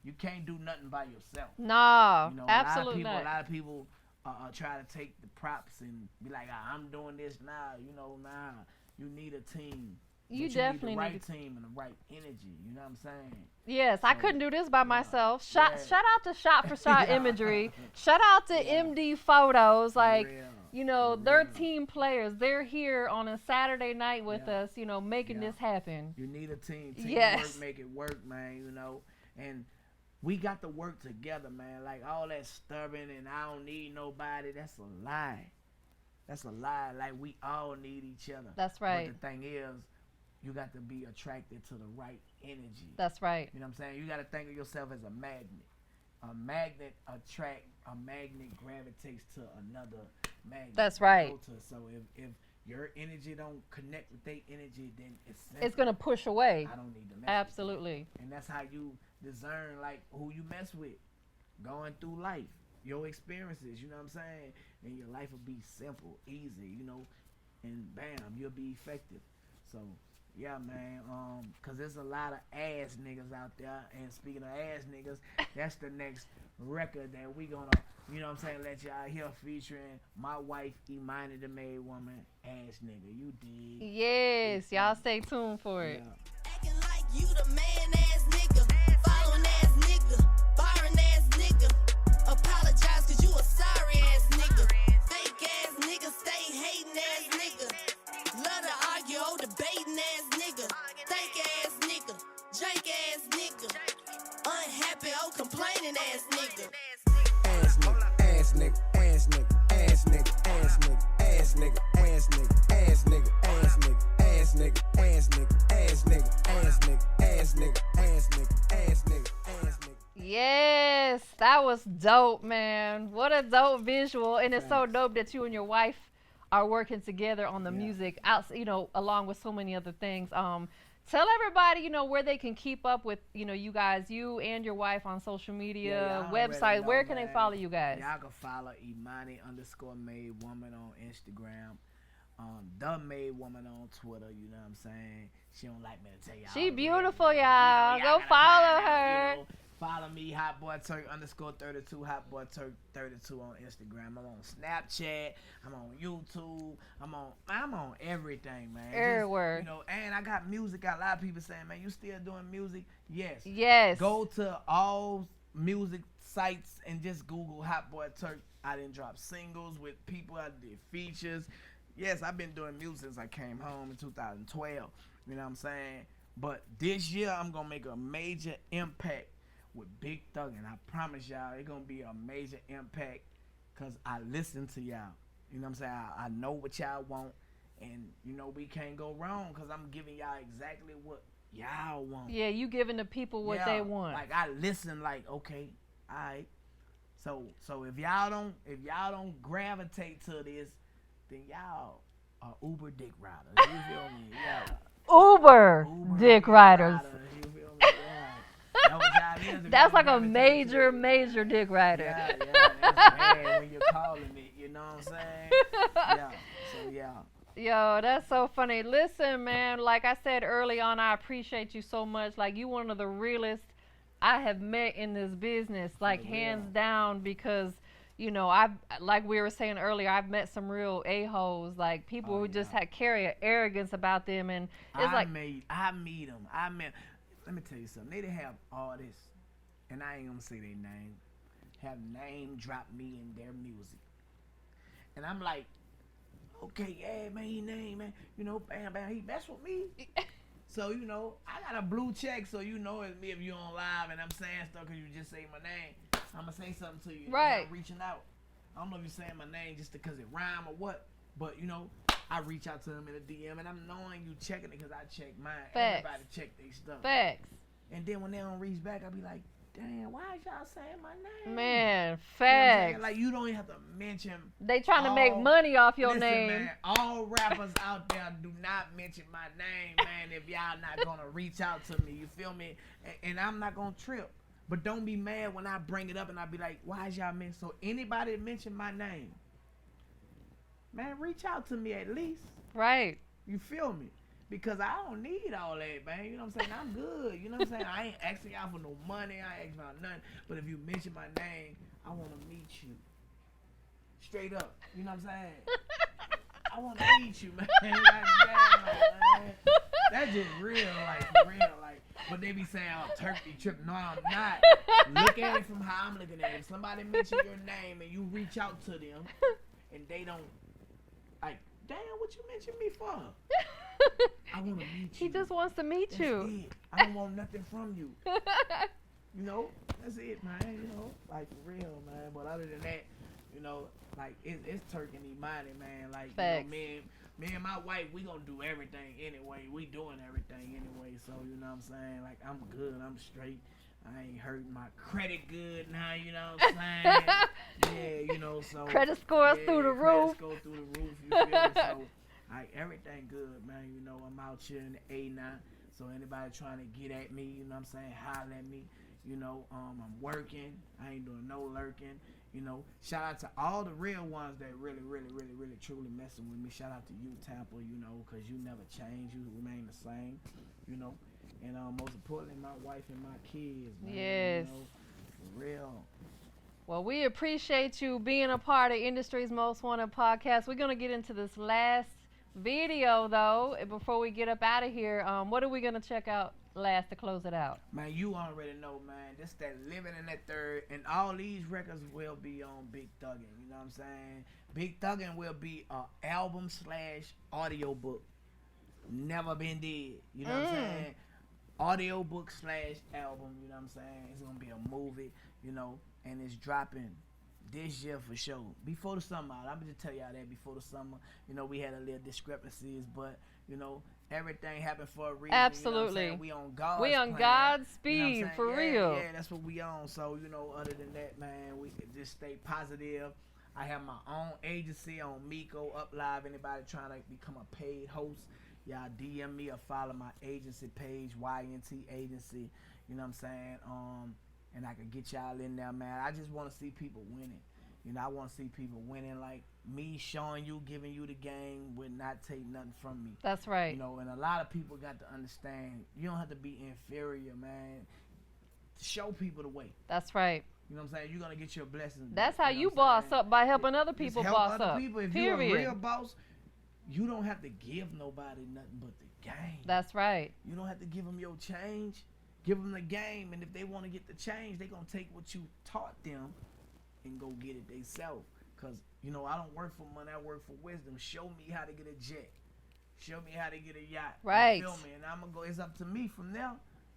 you can't do nothing by yourself. No, You know, absolutely a not. lot of people try to take the props and be like, I'm doing this now. You know, nah. You need a team. You But definitely need the right need team and the right energy. You know what I'm saying? Yes, I couldn't do this by myself. Yeah. Shout out to Shot for Shot Yeah. Imagery. Shout out to MD Photos. Like, real. you know, For they're real. team players. They're here on a Saturday night with us, you know, making this happen. You need a team. Teamwork Yes. make it work, man, you know. And we got to work together, man. Like all that stubborn and I don't need nobody, that's a lie. That's a lie. Like we all need each other. That's right. But the thing is, you got to be attracted to the right energy. That's right. You know what I'm saying? You got to think of yourself as a magnet. A magnet a magnet gravitates to another magnet. That's right. So if your energy don't connect with their energy, then It's going to push away. I don't need to mess Absolutely. with you. And that's how you discern like who you mess with going through life, your experiences, you know what I'm saying? And your life will be simple, easy, you know, and bam, you'll be effective. So yeah, man, cause there's a lot of ass niggas out there, and speaking of ass niggas, that's the next record that we gonna, you know what I'm saying, let y'all hear featuring my wife, Imani the Made Woman, ass nigga, you dig? Yes, y'all stay tuned for it. Yeah. Acting like you the man ass nigga, following ass nigga, barring ass nigga. Apologize cause you a sorry ass nigga. Fake ass nigga, stay hating ass nigga. Love to argue, oh debating ass nigga. Fake ass nigga, Jake ass nigga. Unhappy, oh complaining ass nigga. Ass nigga, ass nigga, ass nigga, ass nigga, ass nigga, ass nigga, ass nigga, ass nigga, ass nigga, ass nigga, ass nigga, ass nigga, ass nigga, ass nigga, ass nigga, ass nigga, ass nigga. Yes, that was dope, man. What a dope visual. And it's so dope that you and your wife are working together on the music, out, you know, along with so many other things. Tell everybody, you know, where they can keep up with, you know, you guys, you and your wife on social media, y'all already websites. know, Where can man. they follow you guys? Y'all can follow Imani_Made Woman on Instagram. The Made Woman on Twitter, you know what I'm saying? She don't like me to tell y'all. She the beautiful, real, y'all. you know, Go gotta follow find out, her. you know. Follow me, HotBoy Turk _32, HotBoy Turk 32 on Instagram. I'm on Snapchat. I'm on YouTube. I'm on everything, man. Everywhere. Just, you know, and I got music out. A lot of people saying, man, you still doing music? Yes. Yes. Go to all music sites and just Google HotBoy Turk. I didn't drop singles with people. I did features. Yes, I've been doing music since I came home in 2012. You know what I'm saying? But this year, I'm going to make a major impact with Big Thug. And I promise y'all, it's going to be a major impact because I listen to y'all. You know what I'm saying? I know what y'all want. And, you know, we can't go wrong because I'm giving y'all exactly what y'all want. Yeah, you giving the people what they want. Like, I listen like, okay, all right. So if y'all don't gravitate to this, then y'all are Uber dick riders. You feel me? Yeah. Uber dick riders. You feel me? Yeah. That what y'all is. If That's y'all like a gravitate to major dick rider. Yeah, that's bad when you're calling it. You know what I'm saying? Yeah. So yeah. Yo, that's so funny. Listen, man, like I said early on, I appreciate you so much. Like, you one of the realest I have met in this business, like hands down, because, you know, like we were saying earlier, I've met some real a-holes, like people who just carry an arrogance about them, and it's I like meet them. Let me tell you something. They have artists, and I ain't gonna say their name, have name drop me in their music. And I'm like, okay, yeah, man, he name, man. You know, bam, bam, he mess with me. So, you know, I got a blue check, so you know it's me if you on live and I'm saying stuff because you just say my name. I'm going to say something to you. Right. I'm reaching out. I don't know if you're saying my name just because it rhyme or what, but, you know, I reach out to him in a DM, and I'm knowing you checking it because I check mine. Facts. Everybody check their stuff. Facts. And then when they don't reach back, I be like, damn, why is y'all saying my name? Man, You know what I'm facts. saying? Like, you don't even have to mention. They trying to make money off your Listen, name. Man, all rappers out there do not mention my name, man, if y'all not going to reach out to me. You feel me? And I'm not going to trip. But don't be mad when I bring it up and I be like, why is y'all mention? So anybody mention my name, man, reach out to me at least. Right. You feel me? Because I don't need all that, man. You know what I'm saying? I'm good. You know what I'm saying? I ain't asking y'all for no money. I ain't asking about nothing. But if you mention my name, I want to meet you. Straight up. You know what I'm saying? I want to meet you, man. Like, damn, man. That's just real, like, for real. Like, but they be saying, oh, Turk be tripping. No, I'm not. Look at it from how I'm looking at it. If somebody mention your name and you reach out to them and they don't, like, damn, what you mention me for? I want to meet you. He just wants to meet That's you. it. I don't want nothing from you. You know, that's it, man. You know, like, for real, man. But other than that, you know, like, it's Turk and Imani, man. Like, Facts. you know, me and my wife, we gonna do everything anyway. We doing everything anyway. So, you know what I'm saying? Like, I'm good. I'm straight. I ain't hurting my credit good now, you know what I'm saying? Yeah, you know, so. Credit scores through the roof. Credit score through the roof, you feel me? So, like, everything good, man. You know, I'm out here in the A now. So, anybody trying to get at me, you know what I'm saying, holler at me. You know, I'm working. I ain't doing no lurking. You know, shout out to all the real ones that really, truly messing with me. Shout out to you, Tampa, you know, because you never change. You remain the same, you know. And most importantly, my wife and my kids, man. Yes. You know, for real. Well, we appreciate you being a part of Industry's Most Wanted podcast. We're going to get into this last video, though, before we get up out of here. What are we going to check out last to close it out? Man, you already know, man. This that Living in that Third, and all these records will be on Big Thuggin'. You know what I'm saying? Big Thuggin' will be a album / audiobook. Never been did. You know what I'm saying? Audiobook / album. You know what I'm saying? It's gonna be a movie. You know, and it's dropping this year for sure. Before the summer out. I'm gonna just tell y'all that before the summer. You know, we had a little discrepancies, but you know, everything happened for a reason. Absolutely. You know what I'm saying? We on God's We on plan. God's You know what I'm speed, saying? for Yeah, real. Yeah, that's what we on. So, you know, other than that, man, we could just stay positive. I have my own agency on Miko Up Live. Anybody trying to become a paid host, y'all DM me or follow my agency page, YNT Agency. You know what I'm saying? And I can get y'all in there, man. I just want to see people winning. You know, I want to see people winning, like me showing you, giving you the game would not take nothing from me. That's right. You know, and a lot of people got to understand, you don't have to be inferior, man. Show people the way. That's right. You know what I'm saying? You're going to get your blessings. That's back, how know you what I'm boss saying? up, by helping other Just people help boss other up. people. If Period. you're a real boss, you don't have to give nobody nothing but the game. That's right. You don't have to give them your change. Give them the game, and if they want to get the change, they're going to take what you taught them and go get it themselves. Because, you know, I don't work for money, I work for wisdom. Show me how to get a jet. Show me how to get a yacht. Right. You feel me? And I'm going to go, it's up to me from there,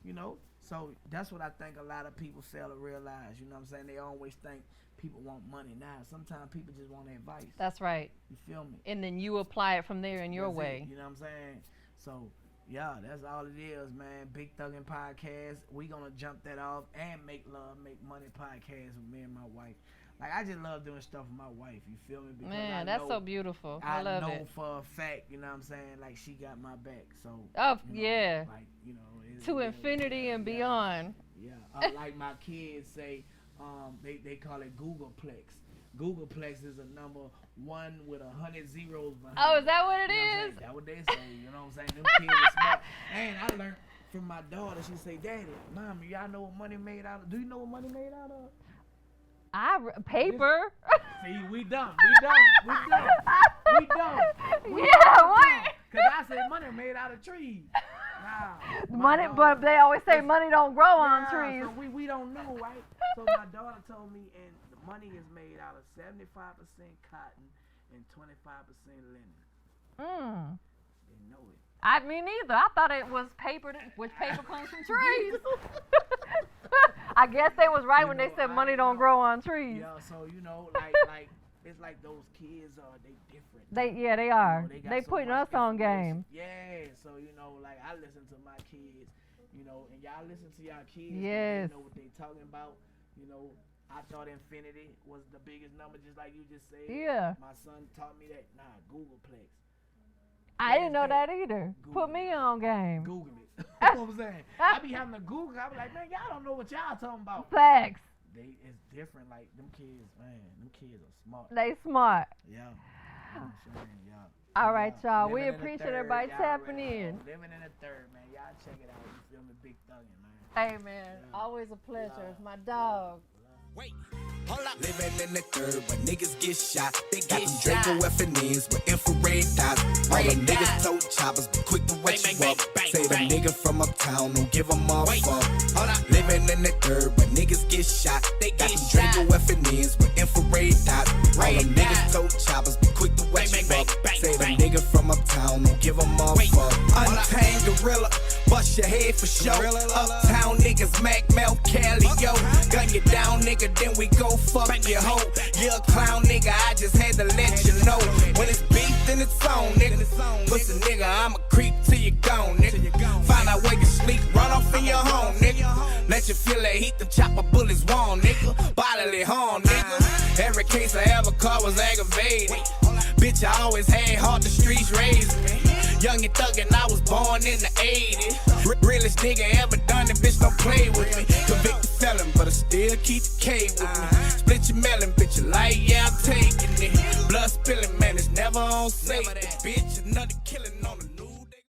you know. So that's what I think a lot of people fail to realize. You know what I'm saying? They always think people want money now. Sometimes people just want advice. That's right. You feel me? And then you apply it from there in your That's way. it, you know what I'm saying? So, yeah, that's all it is, man. Big Thuggin' Podcast. We gonna jump that off and Make Love, Make Money podcast with me and my wife. Like, I just love doing stuff with my wife. You feel me? Because Man, I that's know, so beautiful. I love know it. for a fact, you know what I'm saying? Like, she got my back. So, Oh, you know, yeah. like, you know, To infinity and beyond. Yeah, like my kids say, they call it Googleplex. Googleplex is a number 1 with 100 zeros behind. Oh, is that what it You know what I'm is? saying? That's what they say. You know what I'm saying? Them kids are smart. And I learned from my daughter. She say, "Daddy, Mom, y'all know what money made out of? Do you know what money made out of?" Paper. See, we dumb. We dumb. Yeah, what? Because I say money made out of trees. Nah, Money, daughter- but they always say money don't grow on Yeah, trees. So we don't know, right? So my daughter told me, and the money is made out of 75% cotton and 25% linen. Mm. They know it. I mean, neither. I thought it was paper, which paper comes from trees. I guess they was right when they said money don't grow on trees. Yeah, so you know, like it's like those kids are they different. They You are. know, got They so putting much us on information. game. Yeah, so you know, like I listen to my kids, you know, and y'all listen to y'all kids. Yes. They know what they talking about. You know, I thought infinity was the biggest number, just like you just said. Yeah. My son taught me that. Nah, Googleplex. I didn't know that. that either. Google Put me on game. Google it. You know what I'm saying? I be having to Google. I be like, man, y'all don't know what y'all talking about. Facts. It's different. Like them kids, man. Them kids are smart. they smart. Yeah. Yeah. All right, y'all. We Living in the appreciate third, everybody y'all tapping already know. in. Living in the third, man. Y'all check it out. You feel me? Big thuggin', man. Hey, man. Always a pleasure. It's my dog. Wait, hold up. Living in the third, but niggas get shot. They got them Draco FNNs with infrared dots. All the niggas told choppers, be quick to wet you up. Say the nigga from uptown, don't give a fuck. Hold up. Living in the third, but niggas get shot. They got them Draco FNNs with infrared dots. All the niggas told choppers, be quick to wet you up. Say the nigga from uptown, don't give a fuck. Untamed gorilla, bust your head for sure. Uptown niggas, Mac, Mel, Cali, yo. Gun you down, nigga, then we go fuck your hoe. You a clown, nigga, I just had to let you know. When it's beef, then it's on, nigga. Pussy nigga, I'm a creep till you gone, nigga. Find out where you sleep, run off in your home, nigga. Let you feel that heat, the chopper bullets warm, nigga. Bodily harm, nigga. Every case I ever caught was aggravated. Bitch, I always had heart, the streets raised me. Young and thuggin', I was born in the 80s. Realest nigga ever done it, bitch, don't play with me. Convicted felon, but I still keep the K with me. Split your melon, bitch, you like, yeah, I'm taking it. Blood spilling, man, it's never on safe. Bitch, another killing on